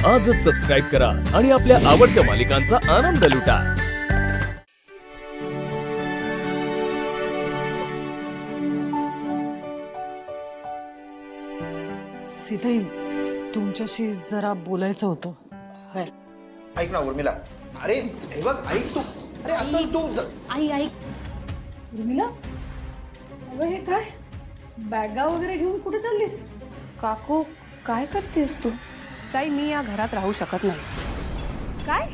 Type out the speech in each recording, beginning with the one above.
आजच सबस्क्राईब करा आणि आपल्या आवडत्या मालिकांचा आनंद लुटा। सीताई, तुमच्याशी जरा बोलायचं होतं। ऐक ना उर्मिला, अरे हे बघ, ऐक तू, अरे असं तू आई ऐक। उर्मिला, अगं हे काय बॅगा वगैरे घेऊन कुठे चाललीस? काकू काय करतेस तू? ताई, मी या घरात राहू शकत नाही। काय?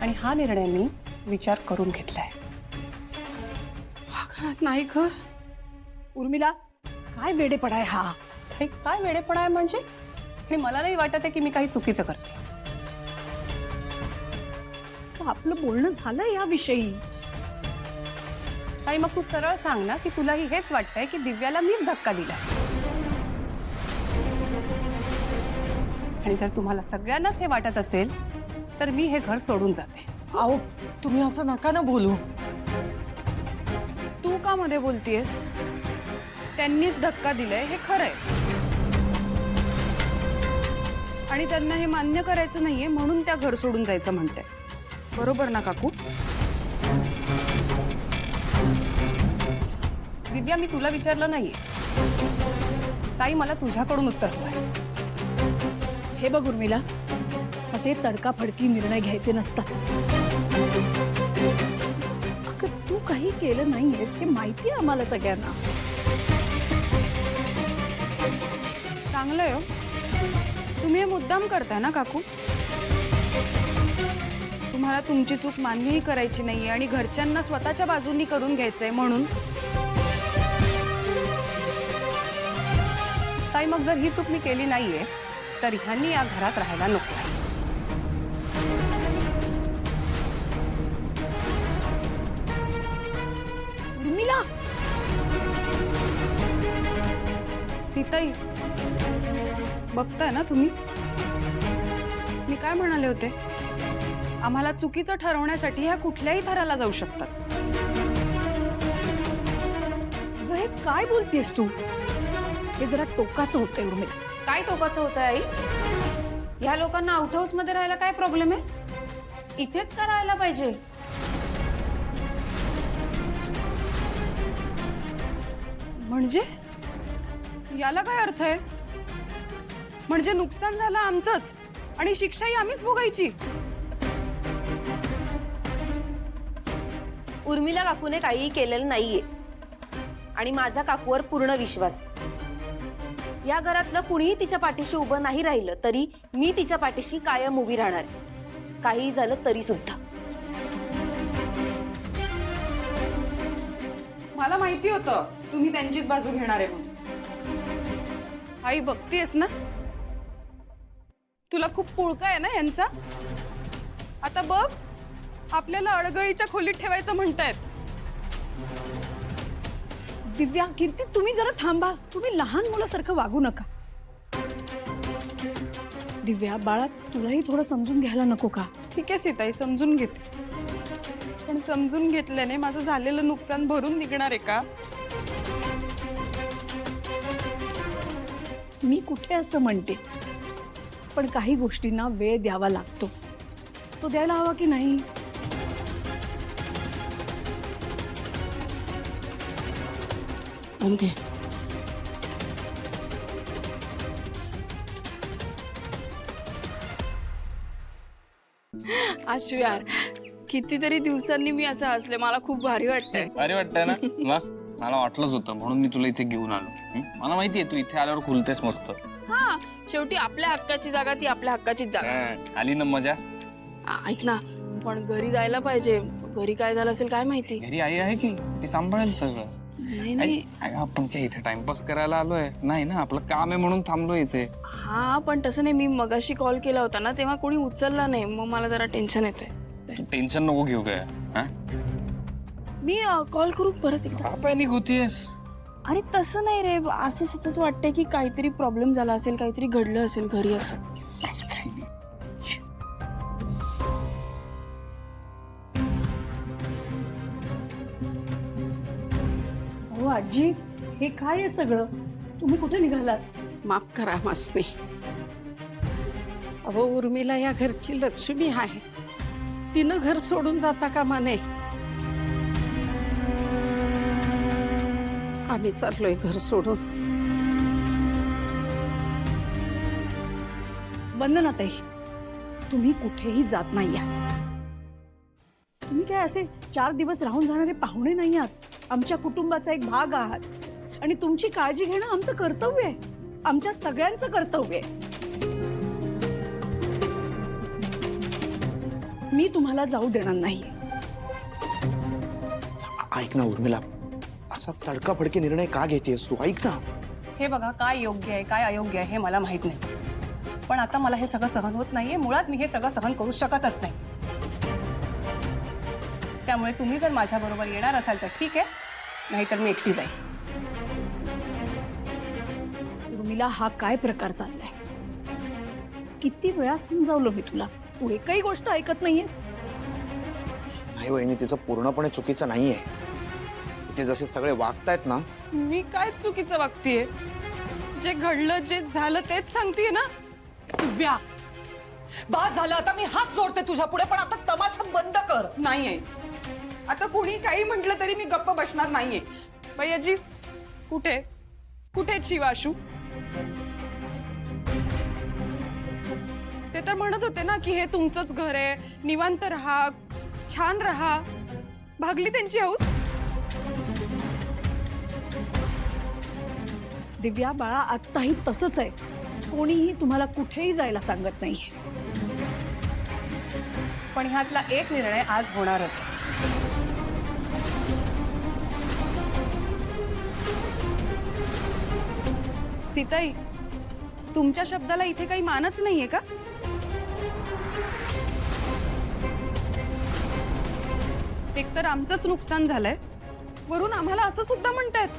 आणि हा निर्णय मी विचार करून घेतलाय। नाही ग उर्मिला, काय वेडेपणा आहे हा? ताई, काय वेडेपणा आहे म्हणजे? आणि मला नाही वाटत आहे की मी काही चुकीचं करते। आपलं बोलणं झालं याविषयी। ताई, मग तू सरळ सांग ना की तुलाही हेच वाटतंय की दिव्याला मीच धक्का दिला। आणि जर तुम्हाला सगळ्यांनाच हे वाटत असेल तर मी हे घर सोडून जाते। अहो, तुम्ही असं नका ना बोलू। तू का मध्ये बोलतीयस? त्यांनीच धक्का दिलाय हे खरंय, आणि त्यांना हे मान्य करायचं नाहीये म्हणून त्या घर सोडून जायचं म्हणते। बरोबर ना काकू? दिव्या, मी तुला विचारलं नाहीये ताई, मला तुझ्याकडून उत्तर हवंय। हे बघ उर्मिला, असे तडकाफडकी निर्णय घ्यायचे नसतात। अगं, तू काही केलं नाहीयेस हे माहिती आहे आम्हाला सगळ्यांना। चांगलंय हो, तुम्ही हे मुद्दाम करताय ना काकू? तुम्हाला तुमची चूक मान्यही करायची नाहीये आणि घरच्यांना स्वतःच्या बाजूनी करून घ्यायचंय म्हणून। ताई, मग जर ही चूक मी केली नाहीये तर ह्यांनी या घरात राहायला नको आहे। उर्मिला, सीताई, बघताय ना तुम्ही मी काय म्हणाले होते? आम्हाला चुकीचं ठरवण्यासाठी ह्या कुठल्याही थराला जाऊ शकतात। अगं, हे काय बोलतेस तू? हे जरा टोकाचं होतंय उर्मिला। काय टोकाचं होतं आई? ह्या लोकांना आउट हाऊस मध्ये राहायला काय प्रॉब्लेम आहे? इथेच का राहायला पाहिजे? म्हणजे याला काय अर्थ आहे? म्हणजे नुकसान झालं आमचंच आणि शिक्षाही आम्हीच भोगायची? उर्मिला काकूने काहीही केलेलं नाहीये आणि माझा काकूवर पूर्ण विश्वास। या घरातलं कुणीही तिच्या पाठीशी उभं नाही राहिलं तरी मी तिच्या पाठीशी कायम उभी राहणार आहे, काहीही झालं तरी सुद्धा। मला माहिती होतं तुम्ही त्यांचीच बाजू घेणार आहे म्हणून। आई, बघतीयस ना, तुला खूप पुळका आहे ना यांचा। आता बघ, आपल्याला अडगळीच्या खोलीत ठेवायचं म्हणतायत। दिव्या, कीर्ती, तुम्ही जरा थांबा। तुम्ही लहान मुलासारखं वागू नका। दिव्या बाळा, तुलाही थोडं समजून घ्यायला नको का? ठीक आहे सीताई, समजून घेते, पण समजून घेतल्याने माझं झालेलं नुकसान भरून निघणार आहे का? मी कुठे असं म्हणते, पण काही गोष्टींना वेळ द्यावा लागतो। तो द्यायला हवा की नाही? म्हणते आशू यार, कितीतरी दिवसांनी मी असं हसले, मला खूप भारी वाटतंय। भारी वाटतंय ना? मग मला वाटलंच होतं म्हणून मी तुला इथे घेऊन आलो। मला माहितीये तू इथे आल्यावर खुलतेस मस्त। हा, शेवटी आपल्या हक्काची जागा ती आपल्या हक्काचीच जागा। आली ना मजा? ऐक ना, पण घरी जायला पाहिजे। घरी काय झालं असेल काय माहिती। घरी आई आहे की ती सांभाळेल सगळं। नाही, अगं, आपण काय इथे टाइमपास करायला आलोय नाही ना, आपलं काम आहे म्हणून थांबलोय इथे। हा, पण तसं नाही, मी मगाशी कॉल केला होता ना तेव्हा कोणी उचलला नाही, मग मला जरा टेन्शन येतंय। टेन्शन नको घेऊ काय। मी कॉल करू परत एकदा? पॅनिक होतीयस? अरे तसं नाही रे, असं सतत वाटतंय की काहीतरी प्रॉब्लेम झाला असेल, काहीतरी घडलं असेल घरी असं। काही नाही। हो आजी, हे काय आहे सगळं? तुम्ही कुठे निघालात? माफ करा मासनी. अहो उर्मिला या घरची लक्ष्मी आहे, तिनं घर सोडून जाता कामा नये. आम्ही चाललोय घर सोडून. वंदनाताई, तुम्ही कुठेही जात नाही आहात. तुम्ही काय असे 4 दिवस राहून जाणारे पाहुणे नाही आहात. आमच्या कुटुंबाचा एक भाग आहात आणि तुमची काळजी घेणं आमचं कर्तव्य आहे, आमच्या सगळ्यांचं कर्तव्य आहे. मी तुम्हाला जाऊ देणार नाहीये. ऐक ना उर्मिला, असा तडकाफडकी निर्णय का घेतेस तू? ऐक ना. हे बघा, काय योग्य आहे काय अयोग्य आहे हे मला माहित नाही, पण आता मला हे सगळं सहन होत नाहीये. मुळात मी हे सगळं सहन करू शकतच नाही. त्यामुळे तुम्ही जर माझ्या बरोबर येणार असाल तर ठीक आहे, नाहीतर मी एकटी जाईल. उर्मिला, हा काय प्रकार चाललाय? किती वेळा समजावलं मी तुला, तू एकही गोष्ट ऐकत नाहीयेस. नाही वहिनी, तिचं पूर्णपणे चुकीचं नाहीये. इथे जसे सगळे वागतायत ना. मी काय चुकीचं वागतीये? जे घडलं जे झालं तेच सांगतेय ना. दिव्या, बास झालं आता. मी हात जोडते तुझ्या पुढे, पण आता तमाशा बंद कर. नाहीये, आता कोणी काही म्हटलं तरी मी गप्प बसणार नाहीये. भैयाजी, कुठे कुठे शिवाशू? ते तर म्हणत होते ना की हे तुमचंच घर आहे, निवांत राहा, छान राहा. भागली त्यांची हौस. दिव्या बाळा, आत्ताही तसंच आहे. कोणीही तुम्हाला कुठेही जायला सांगत नाहीये. पण ह्यातला एक निर्णय आज होणारच. सीताई, तुमच्या शब्दाला इथे काही मानच नाहीये का? एकतर आमचंच नुकसान झालंय, वरून आम्हाला असं सुद्धा म्हणतायत.